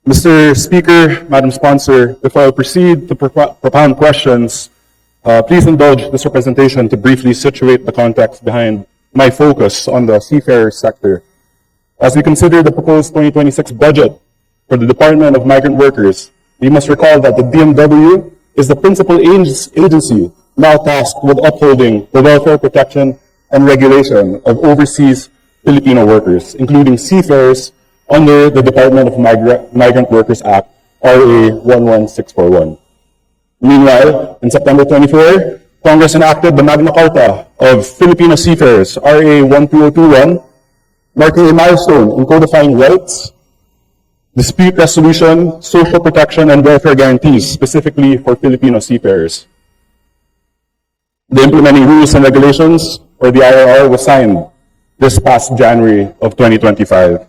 Mr. Speaker, Madam Sponsor, before I proceed to propound questions, please indulge this representation to briefly situate the context behind my focus on the seafarer sector. As we consider the proposed 2026 budget for the Department of Migrant Workers, we must recall that the DMW is the principal agency now tasked with upholding the welfare, protection, and regulation of overseas Filipino workers, including seafarers under the Department of Migrant Workers Act, RA 11641. Meanwhile, in September 24, Congress enacted the Magna Carta of Filipino Seafarers, RA 12021, marking a milestone in codifying rights, dispute resolution, social protection, and welfare guarantees specifically for Filipino seafarers. The implementing rules and regulations, or the IRR, was signed this past January of 2025.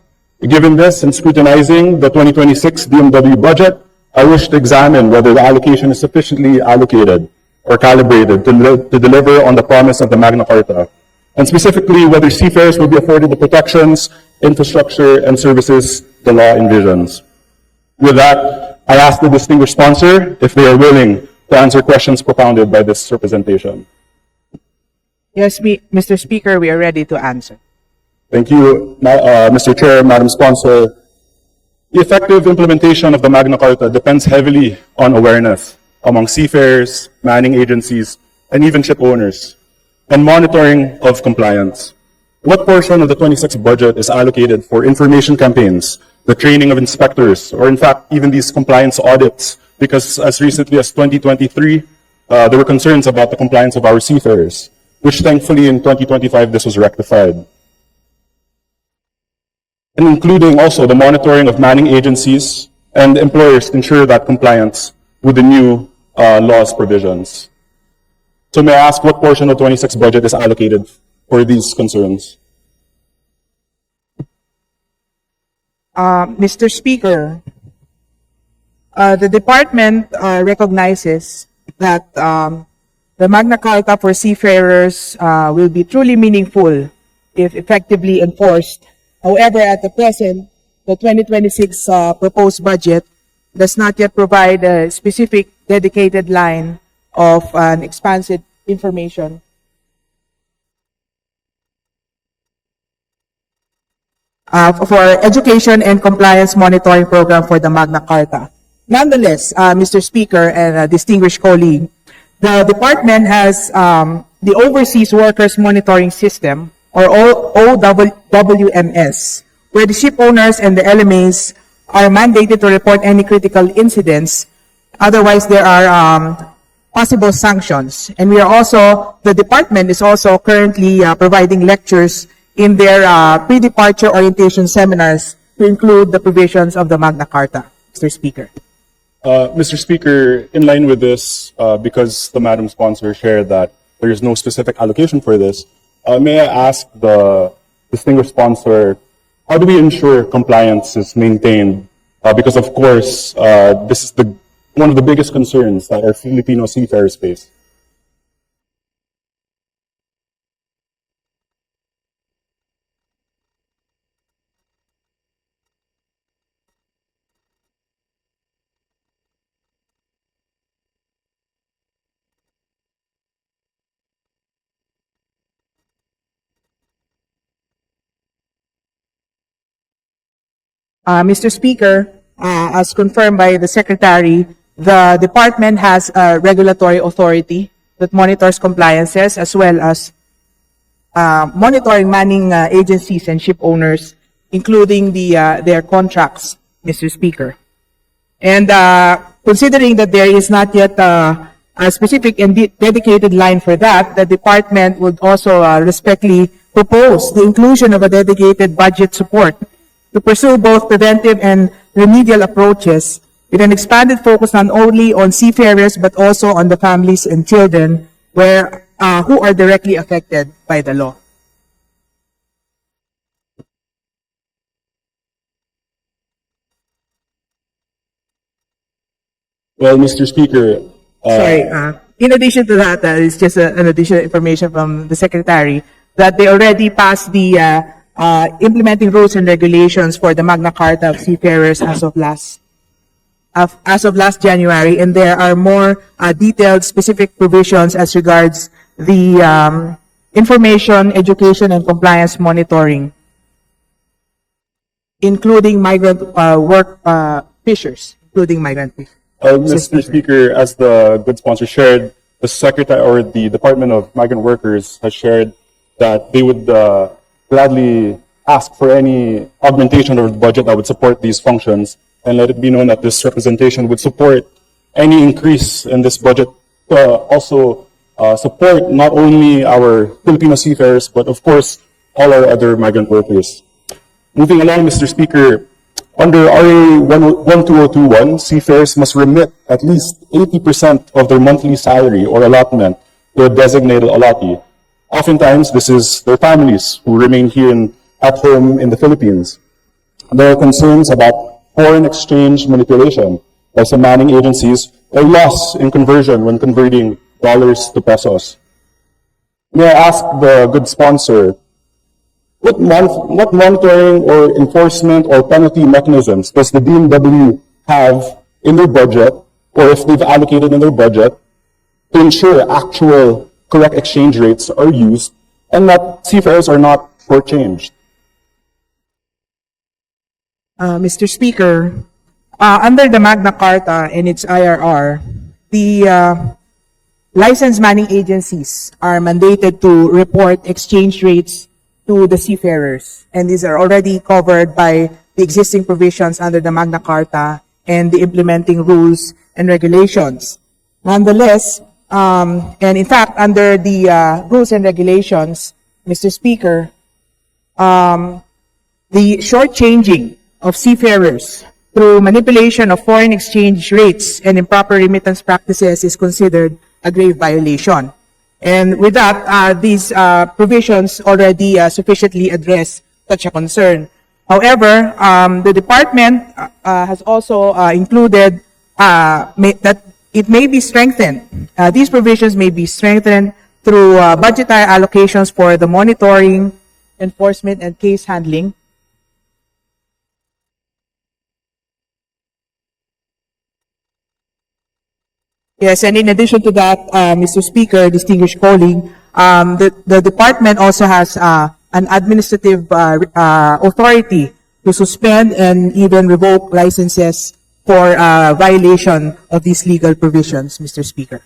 Given this and scrutinizing the 2026 DMW budget, I wish to examine whether the allocation is sufficiently allocated or calibrated to deliver on the promise of the Magna Carta, and specifically whether seafarers will be afforded the protections, infrastructure, and services the law envisions. With that, I ask the distinguished sponsor if they are willing to answer questions propounded by this representation. Yes, Mr. Speaker, we are ready to answer. Thank you, Mr. Chair, Madam Sponsor. The effective implementation of the Magna Carta depends heavily on awareness among seafarers, manning agencies, and even ship owners, and monitoring of compliance. What portion of the 26 budget is allocated for information campaigns, the training of inspectors, or in fact, even these compliance audits? Because as recently as 2023, there were concerns about the compliance of our seafarers, which thankfully in 2025, this was rectified. And including also the monitoring of manning agencies and employers to ensure that compliance with the new laws provisions. So may I ask what portion of the 26 budget is allocated for these concerns? Mr. Speaker, the department recognizes that the Magna Carta for seafarers will be truly meaningful if effectively enforced. However, at the present, the 2026 proposed budget does not yet provide a specific dedicated line of an expansive information for education and compliance monitoring program for the Magna Carta. Nonetheless, Mr. Speaker and distinguished colleague, the department has the Overseas Workers Monitoring System, or OWMS, where the ship owners and the LMAs are mandated to report any critical incidents. Otherwise, there are possible sanctions. And the department is also currently providing lectures in their pre-departure orientation seminars to include the provisions of the Magna Carta. Mr. Speaker. Mr. Speaker, in line with this, because the Madam Sponsor shared that there is no specific allocation for this, may I ask the distinguished sponsor, how do we ensure compliance is maintained? Because of course, this is one of the biggest concerns that our Filipino seafarers face. Mr. Speaker, as confirmed by the Secretary, the department has a regulatory authority that monitors compliances as well as monitoring manning agencies and ship owners, including their contracts, Mr. Speaker. And considering that there is not yet a specific and dedicated line for that, the department would also respectfully propose the inclusion of a dedicated budget support to pursue both preventive and remedial approaches with an expanded focus not only on seafarers but also on the families and children who are directly affected by the law. Well, Mr. Speaker, in addition to that, it's just an additional information from the Secretary that they already passed the implementing rules and regulations for the Magna Carta of seafarers as of last as of last January, and there are more detailed specific provisions as regards the information, education, and compliance monitoring, including migrant fishers, including migrant fishers. Mr. Speaker, as the good sponsor shared, the Secretary or the Department of Migrant Workers has shared that they would gladly ask for any augmentation of the budget that would support these functions, and let it be known that this representation would support any increase in this budget to also support not only our Filipino seafarers, but of course, all our other migrant workers. Moving along, Mr. Speaker, under RA 12021, seafarers must remit at least 80% of their monthly salary or allotment to a designated allottee. Oftentimes, this is their families who remain here at home in the Philippines. There are concerns about foreign exchange manipulation by some manning agencies or loss in conversion when converting dollars to pesos. May I ask the good sponsor, what monitoring or enforcement or penalty mechanisms does the DMW have in their budget, or if they've allocated in their budget, to ensure actual correct exchange rates are used and that seafarers are not shortchanged? Mr. Speaker, under the Magna Carta and its IRR, the licensed manning agencies are mandated to report exchange rates to the seafarers, and these are already covered by the existing provisions under the Magna Carta and the implementing rules and regulations. Nonetheless, and in fact, under the rules and regulations, Mr. Speaker, the shortchanging of seafarers through manipulation of foreign exchange rates and improper remittance practices is considered a grave violation. And with that, these provisions already sufficiently address such a concern. However, the department has also included that it may be strengthened. These provisions may be strengthened through budgetary allocations for the monitoring, enforcement, and case handling. Yes, and in addition to that, Mr. Speaker, distinguished colleague, the department also has an administrative authority to suspend and even revoke licenses for violation of these legal provisions, Mr. Speaker.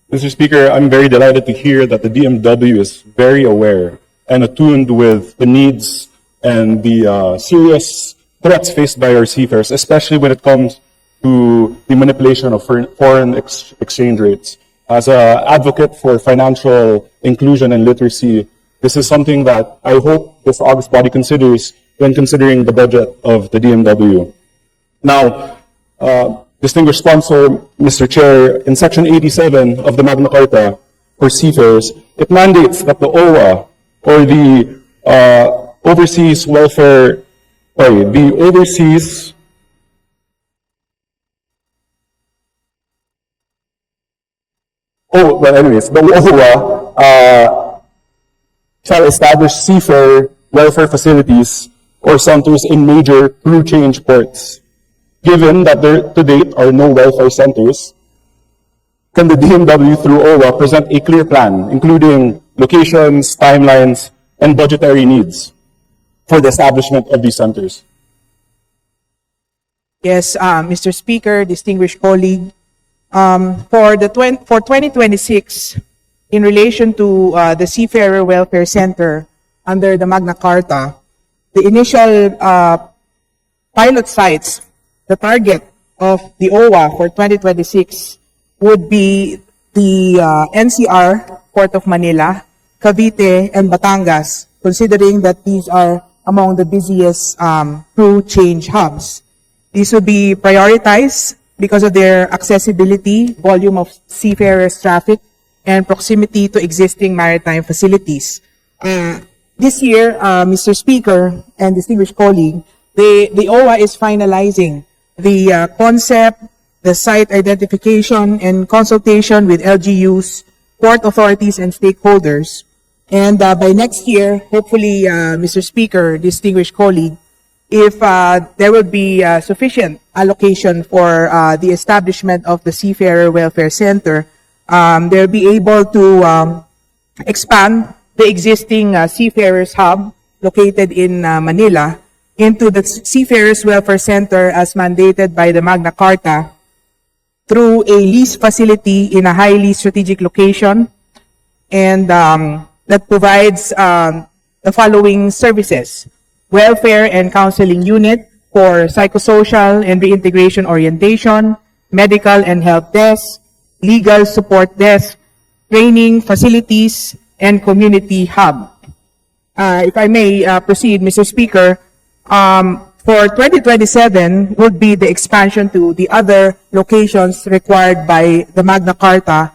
Mr. Speaker, I'm very delighted to hear that the DMW is very aware and attuned with the needs and the serious threats faced by our seafarers, especially when it comes to the manipulation of foreign exchange rates. As an advocate for financial inclusion and literacy, this is something that I hope this August body considers when considering the budget of the DMW. Now, distinguished sponsor, Mr. Chair, in Section 87 of the Magna Carta for seafarers, it mandates that the OWA, or the Overseas Welfare, the Overseas the OWA shall establish seafarer welfare facilities or centers in major crew change ports. Given that there to date are no welfare centers, can the DMW through OWA present a clear plan, including locations, timelines, and budgetary needs for the establishment of these centers? Yes, Mr. Speaker, distinguished colleague, for 2026, in relation to the Seafarer Welfare Center under the Magna Carta, the initial pilot sites, the target of the OWA for 2026 would be the NCR, Port of Manila, Cavite, and Batangas, considering that these are among the busiest crew change hubs. These would be prioritized because of their accessibility, volume of seafarers traffic, and proximity to existing maritime facilities. This year, Mr. Speaker and distinguished colleague, the OWA is finalizing the concept, the site identification, and consultation with LGUs, port authorities, and stakeholders. And by next year, hopefully, Mr. Speaker, distinguished colleague, if there would be sufficient allocation for the establishment of the Seafarer Welfare Center, they'll be able to expand the existing Seafarers Hub located in Manila into the Seafarers Welfare Center as mandated by the Magna Carta through a lease facility in a highly strategic location, and that provides the following services: welfare and counseling unit for psychosocial and reintegration orientation, medical and health desk, legal support desk, training facilities, and community hub. If I may proceed, Mr. Speaker, for 2027 would be the expansion to the other locations required by the Magna Carta,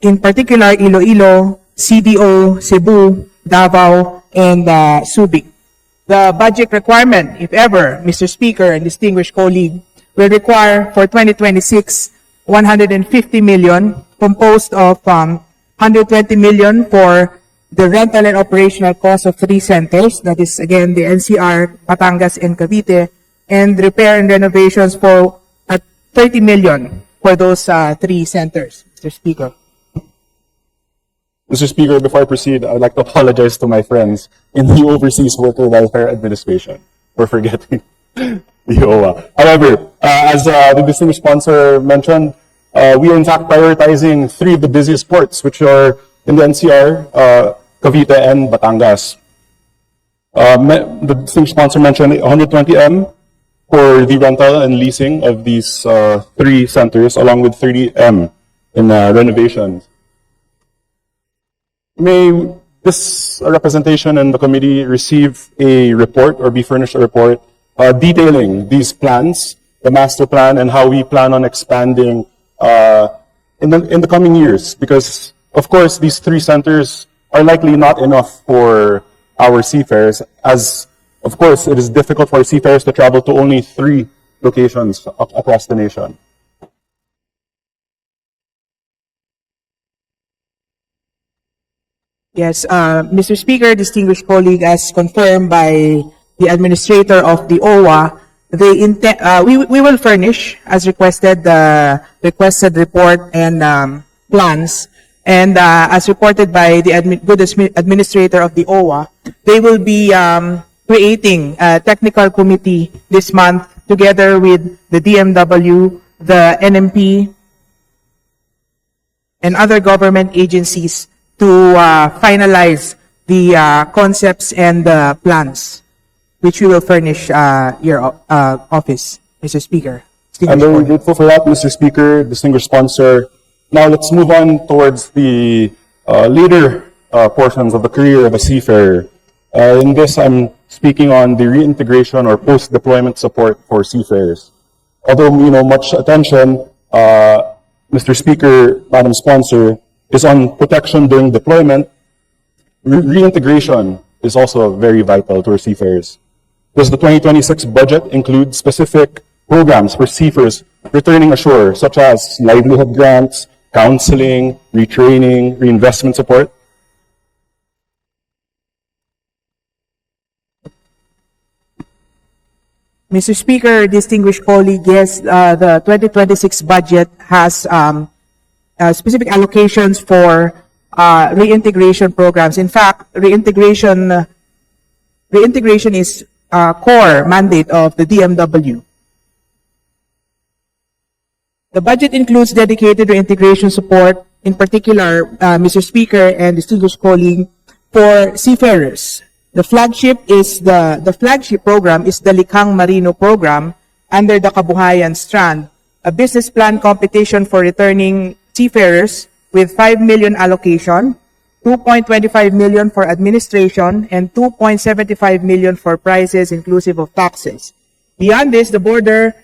in particular Iloilo, CDO, Cebu, Davao, and Subic. The budget requirement, if ever, Mr. Speaker and distinguished colleague, will require for 2026 150 million, composed of 120 million for the rental and operational cost of 3 centers, that is again the NCR, Batangas, and Cavite, and repair and renovations for 30 million for those 3 centers, Mr. Speaker. Mr. Speaker, before I proceed, I'd like to apologize to my friends in the Overseas Worker Welfare Administration for forgetting the OWA. However, as the distinguished sponsor mentioned, we are in fact prioritizing 3 of the busiest ports, which are in the NCR, Cavite, and Batangas. The distinguished sponsor mentioned 120M for the rental and leasing of these 3 centers, along with 30M in renovations. May this representation and the committee receive a report or be furnished a report detailing these plans, the master plan, and how we plan on expanding in the coming years, because of course these 3 centers are likely not enough for our seafarers, as of course it is difficult for seafarers to travel to only 3 locations across the nation. Yes, Mr. Speaker, distinguished colleague, as confirmed by the administrator of the OWA, we will furnish, as requested, the requested report and plans. And as reported by the good administrator of the OWA, they will be creating a technical committee this month together with the DMW, the NMP, and other government agencies to finalize the concepts and the plans, which we will furnish your office, Mr. Speaker. I'm very grateful for that, Mr. Speaker, distinguished sponsor. Now let's move on towards the later portions of the career of a seafarer. In this, I'm speaking on the reintegration or post-deployment support for seafarers. Although, much attention, Mr. Speaker, Madam Sponsor, is on protection during deployment, reintegration is also very vital to our seafarers. Does the 2026 budget include specific programs for seafarers returning ashore, such as livelihood grants, counseling, retraining, reinvestment support? Mr. Speaker, distinguished colleague, yes, the 2026 budget has specific allocations for reintegration programs. In fact, reintegration is a core mandate of the DMW. The budget includes dedicated reintegration support, in particular, Mr. Speaker and distinguished colleague, for seafarers. The flagship program is the Likhang Marino program under the Kabuhayan Strand, a business plan competition for returning seafarers with 5 million allocation, 2.25 million for administration, and 2.75 million for prizes inclusive of taxes. Beyond this, the broader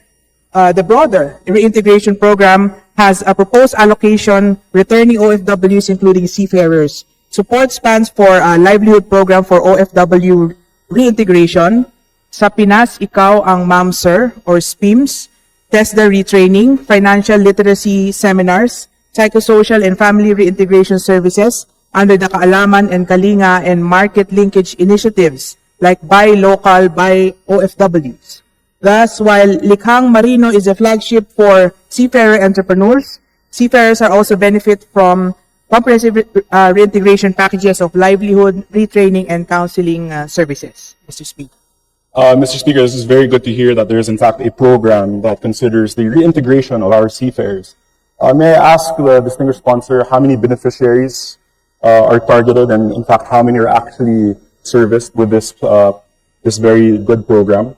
reintegration program has a proposed allocation returning OFWs, including seafarers. Support spans for a livelihood program for OFW reintegration, Sa Pinas, Ikaw ang Ma'am Sir, or SPIMS, TESDA retraining, financial literacy seminars, psychosocial and family reintegration services under the Kaalaman and Kalinga and market linkage initiatives like buy local, buy OFWs. Thus, while Likhang Marino is a flagship for seafarer entrepreneurs, seafarers are also benefit from comprehensive reintegration packages of livelihood, retraining, and counseling services. Mr. Speaker. Mr. Speaker, this is very good to hear that there is in fact a program that considers the reintegration of our seafarers. May I ask the distinguished sponsor how many beneficiaries are targeted, and in fact how many are actually serviced with this this very good program?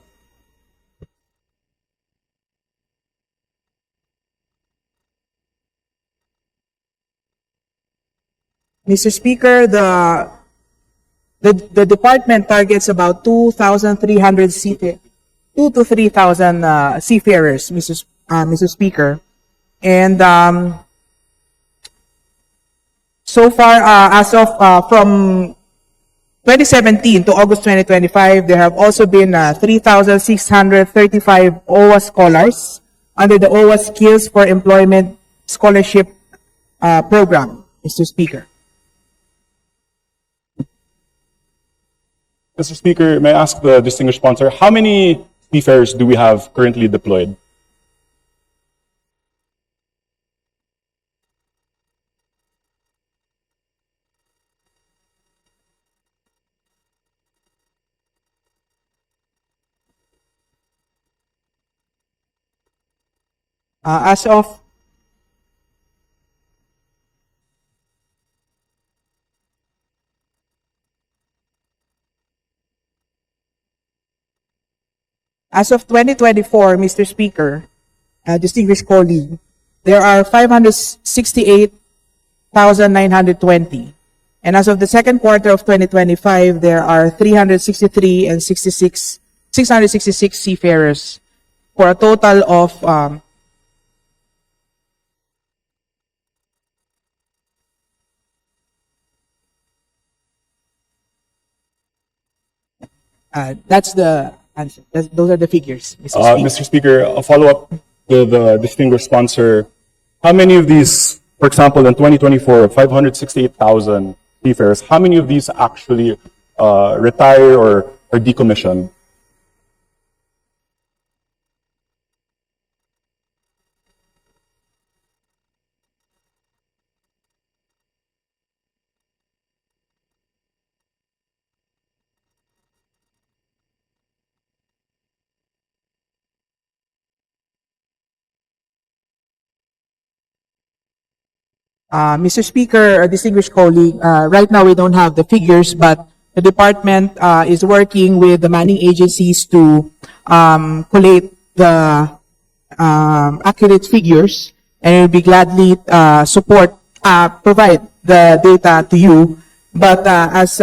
Mr. Speaker, the department targets about 2,300 2 to 3,000 seafarers, Mr. Speaker. And so far, as of from 2017 to August 2025, there have also been 3,635 OWA scholars under the OWA Skills for Employment Scholarship Program, Mr. Speaker. Mr. Speaker, may I ask the distinguished sponsor, how many seafarers do we have currently deployed? As of As of 2024, Mr. Speaker, distinguished colleague, there are 568,920. And as of the second quarter of 2025, there are 363 and 666 seafarers for a total of that's the answer. Those are the figures, Mr. Speaker. Mr. Speaker, a follow-up to the distinguished sponsor. How many of these, for example, in 2024, 568,000 seafarers, how many of these actually retire or are decommissioned? Mr. Speaker, distinguished colleague, right now we don't have the figures, but the department is working with the manning agencies to collate the accurate figures, and will be gladly provide the data to you. But as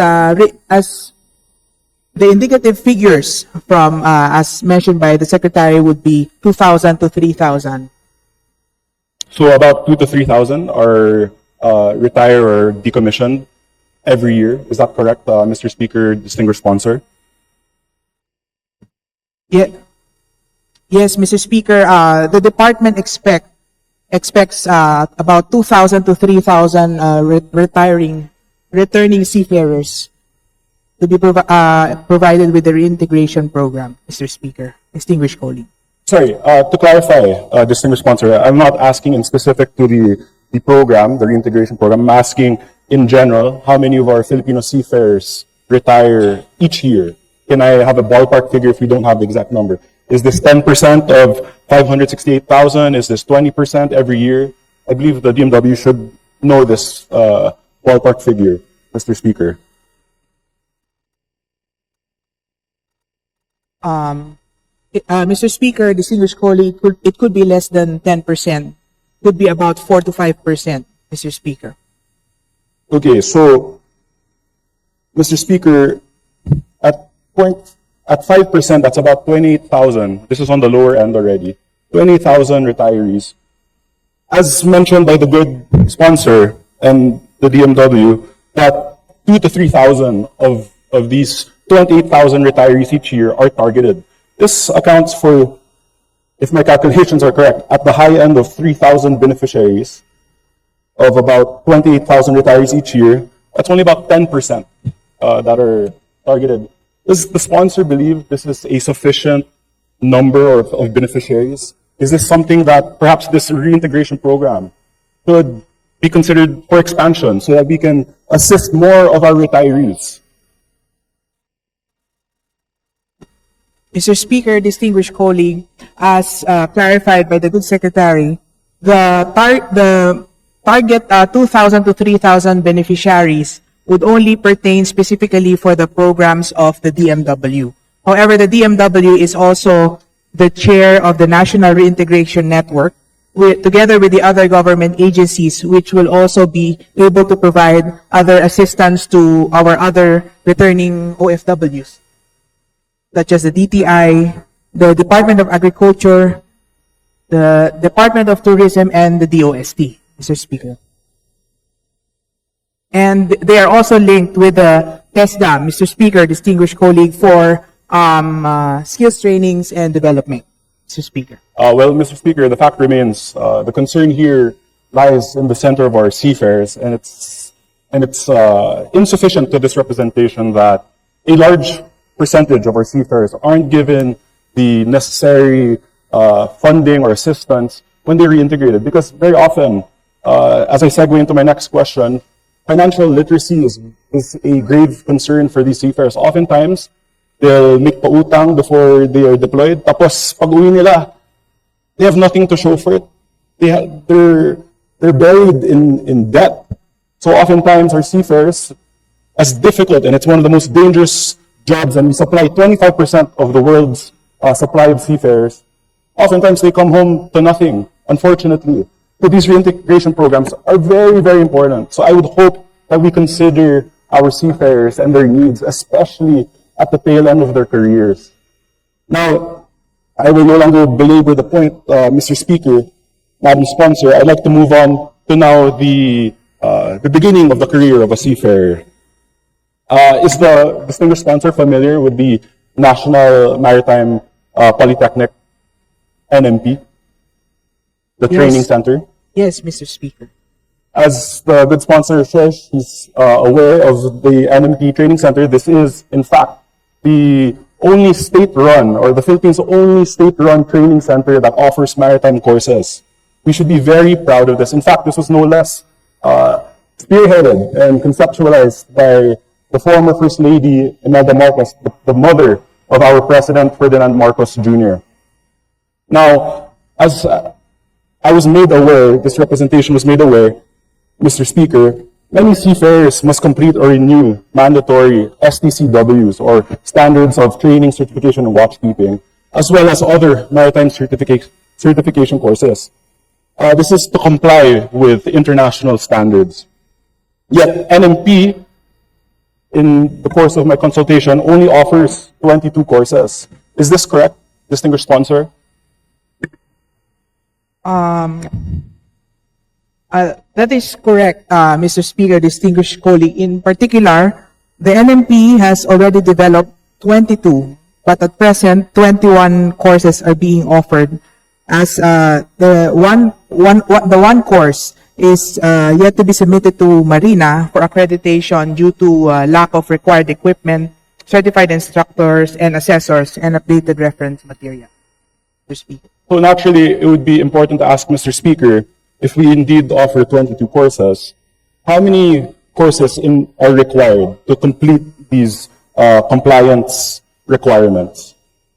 the indicative figures from as mentioned by the Secretary would be 2,000 to 3,000. So about 2,000 to 3,000 are retire or decommissioned every year. Is that correct, Mr. Speaker, distinguished sponsor? Yeah. Yes, Mr. Speaker. The department expects about 2,000 to 3,000 returning seafarers to be provided with the reintegration program, Mr. Speaker, distinguished colleague. Sorry, to clarify, distinguished sponsor, I'm not asking in specific to the program, the reintegration program. I'm asking in general, how many of our Filipino seafarers retire each year? Can I have a ballpark figure if we don't have the exact number? Is this 10% of 568,000? Is this 20% every year? I believe the DMW should know this ballpark figure, Mr. Speaker. Mr. Speaker, distinguished colleague, it could be less than 10%. Could be about 4 to 5%, Mr. Speaker. Okay, so, Mr. Speaker, at 5%, that's about 28,000. This is on the lower end already. 28,000 retirees. As mentioned by the good sponsor and the DMW, that 2,000 to 3,000 of these 28,000 retirees each year are targeted. This accounts for, if my calculations are correct, at the high end of 3,000 beneficiaries of about 28,000 retirees each year. That's only about 10% that are targeted Does the sponsor believe this is a sufficient number of beneficiaries? Is this something that perhaps this reintegration program could be considered for expansion so that we can assist more of our retirees? Mr. Speaker, distinguished colleague, as clarified by the good secretary, the target 2,000 to 3,000 beneficiaries would only pertain specifically for the programs of the DMW. However, the DMW is also the chair of the National Reintegration Network, together with the other government agencies, which will also be able to provide other assistance to our other returning OFWs, such as the DTI, the Department of Agriculture, the Department of Tourism, and the DOST, Mr. Speaker. And they are also linked with the TESDA, Mr. Speaker, distinguished colleague, for skills trainings and development, Mr. Speaker. Well, Mr. Speaker, the fact remains, the concern here lies in the center of our seafarers, and it's insufficient to this representation that a large percentage of our seafarers aren't given the necessary funding or assistance when they're reintegrated. Because very often, as I segue into my next question, financial literacy is a grave concern for these seafarers. Oftentimes, they'll make pautang before they are deployed. Tapos, pag uwi nila, they have nothing to show for it. They're buried in debt. So oftentimes, our seafarers, as difficult, and it's one of the most dangerous jobs, and we supply 25% of the world's supply of seafarers, oftentimes they come home to nothing, unfortunately. So these reintegration programs are very, very important. So I would hope that we consider our seafarers and their needs, especially at the tail end of their careers. Now, I will no longer belabor the point, Mr. Speaker, Madam Sponsor. I'd like to move on to now the beginning of the career of a seafarer. Is the distinguished sponsor familiar with the National Maritime Polytechnic NMP? The training center? Yes, Mr. Speaker. As the good sponsor says, he's aware of the NMP training center. This is, in fact, the only state-run, or the Philippines' only state-run training center that offers maritime courses. We should be very proud of this. In fact, this was no less spearheaded and conceptualized by the former First Lady, Imelda Marcos, the mother of our President, Ferdinand Marcos Jr. Now, as I was made aware, this representation was made aware, Mr. Speaker, many seafarers must complete or renew mandatory STCWs, or Standards of Training, Certification, and Watchkeeping, as well as other maritime certification courses. This is to comply with international standards. Yet, NMP, in the course of my consultation, only offers 22 courses. Is this correct, distinguished sponsor? That is correct, Mr. Speaker, distinguished colleague. In particular, the NMP has already developed 22, but at present, 21 courses are being offered, as the one course is yet to be submitted to Marina for accreditation due to lack of required equipment, certified instructors and assessors, and updated reference material. Mr. Speaker. So naturally, it would be important to ask Mr. Speaker, if we indeed offer 22 courses, how many courses are required to complete these compliance requirements?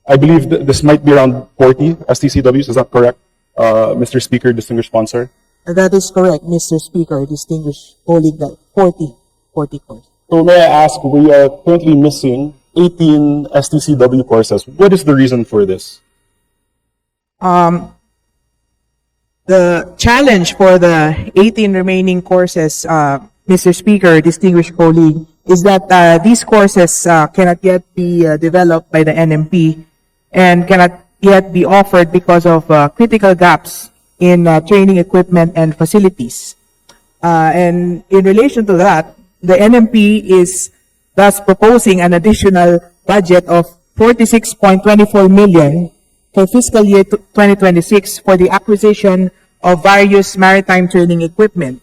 I believe that this might be around 40 STCWs. Is that correct, Mr. Speaker, distinguished sponsor? That is correct, Mr. Speaker, distinguished colleague, that 40 courses. So may I ask, we are currently missing 18 STCW courses. What is the reason for this? The challenge for the 18 remaining courses, Mr. Speaker, distinguished colleague, is that these courses cannot yet be developed by the NMP and cannot yet be offered because of critical gaps in training equipment and facilities. And in relation to that, the NMP is thus proposing an additional budget of 46.24 million for fiscal year 2026 for the acquisition of various maritime training equipment.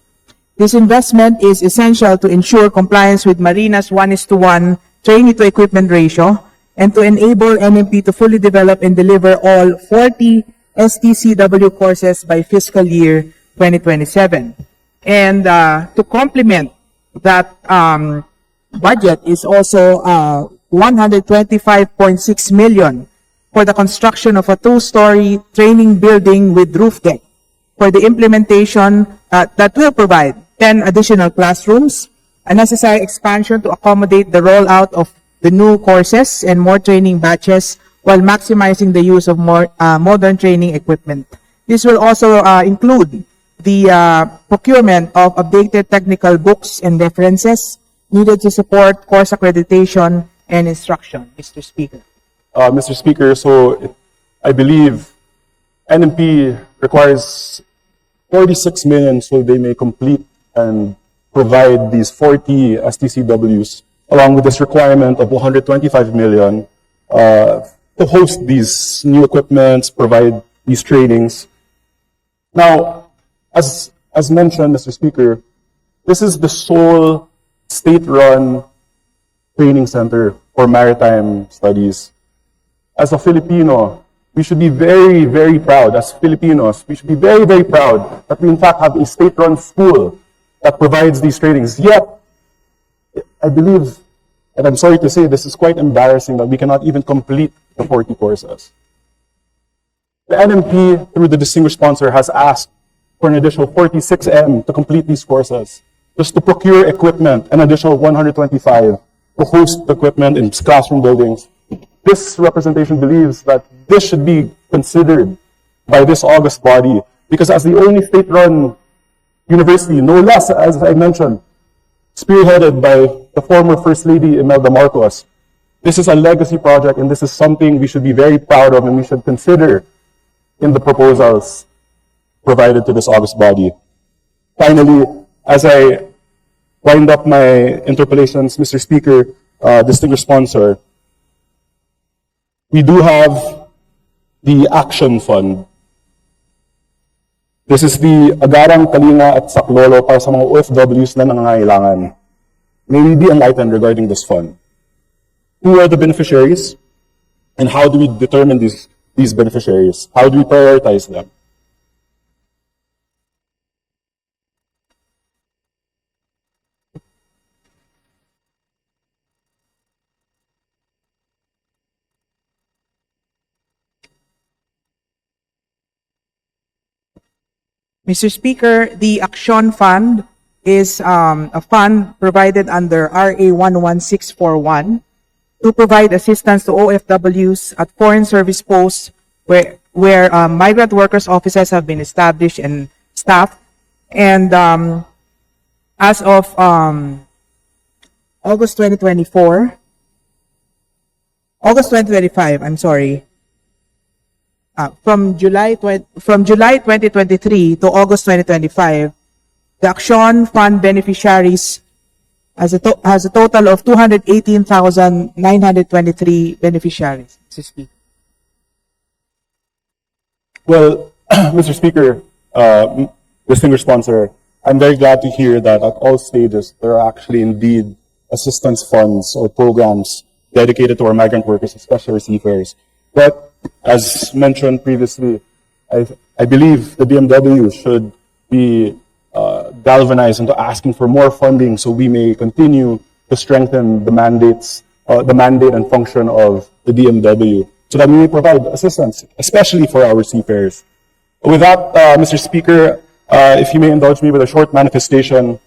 This investment is essential to ensure compliance with Marina's 1:1 trainee to equipment ratio, and to enable NMP to fully develop and deliver all 40 STCW courses by fiscal year 2027. And to complement that budget is also 125.6 million for the construction of a two-story training building with roof deck for the implementation that will provide 10 additional classrooms, a necessary expansion to accommodate the rollout of the new courses and more training batches while maximizing the use of more modern training equipment. This will also include the procurement of updated technical books and references needed to support course accreditation and instruction. Mr. Speaker. Mr. Speaker, so I believe NMP requires 46 million so they may complete and provide these 40 STCWs, along with this requirement of 125 million to host these new equipments, provide these trainings. Now, as mentioned, Mr. Speaker, this is the sole state-run training center for maritime studies. As a Filipino, we should be very, very proud. As Filipinos, we should be very, very proud that we in fact have a state-run school that provides these trainings. Yet, I believe, and I'm sorry to say, this is quite embarrassing that we cannot even complete the 40 courses. The NMP, through the distinguished sponsor, has asked for an additional 46M to complete these courses, just to procure equipment, an additional 125 to host the equipment in classroom buildings. This representation believes that this should be considered by this August body, because as the only state-run university, no less, as I mentioned, spearheaded by the former First Lady Imelda Marcos, this is a legacy project, and this is something we should be very proud of and we should consider in the proposals provided to this August body. Finally, as I wind up my interpellations, Mr. Speaker, distinguished sponsor, we do have the Action Fund. This is the Agarang, Kalinga at Saklolo para sa mga OFWs na nangangailangan. May we be enlightened regarding this fund? Who are the beneficiaries? And how do we determine these beneficiaries? How do we prioritize them? Mr. Speaker, the Action Fund is a fund provided under RA 11641 to provide assistance to OFWs at foreign service posts where migrant workers offices have been established and staffed. And as of August 2025, I'm sorry, from July 2023 to August 2025, the Action Fund beneficiaries has a total of 218,923 beneficiaries. Mr. Speaker. Well, Mr. Speaker, distinguished sponsor, I'm very glad to hear that at all stages there are actually indeed assistance funds or programs dedicated to our migrant workers, especially our seafarers. But as mentioned previously, I believe the DMW should be galvanized into asking for more funding so we may continue to strengthen the mandate and function of the DMW so that we may provide assistance, especially for our seafarers. With that, Mr. Speaker, if you may indulge me with a short manifestation.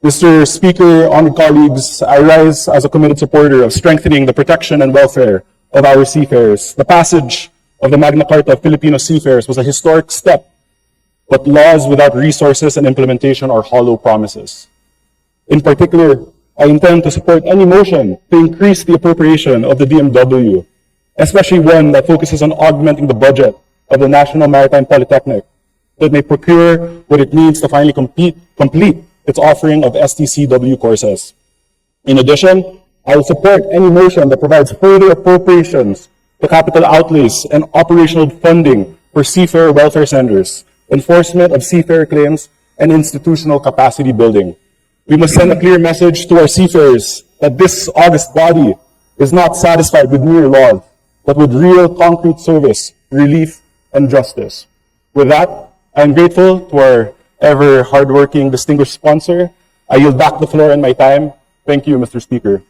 Mr. Speaker, honored colleagues, I rise as a committed supporter of strengthening the protection and welfare of our seafarers. The passage of the Magna Carta of Filipino seafarers was a historic step, but laws without resources and implementation are hollow promises. In particular, I intend to support any motion to increase the appropriation of the DMW, especially one that focuses on augmenting the budget of the National Maritime Polytechnic that may procure what it needs to finally complete its offering of STCW courses. In addition, I will support any motion that provides further appropriations to capital outlays and operational funding for seafarer welfare centers, enforcement of seafarer claims, and institutional capacity building. We must send a clear message to our seafarers that this august body is not satisfied with mere laws, but with real concrete service, relief, and justice. With that, I am grateful to our ever hardworking, distinguished sponsor. I yield back the floor and my time. Thank you, Mr. Speaker.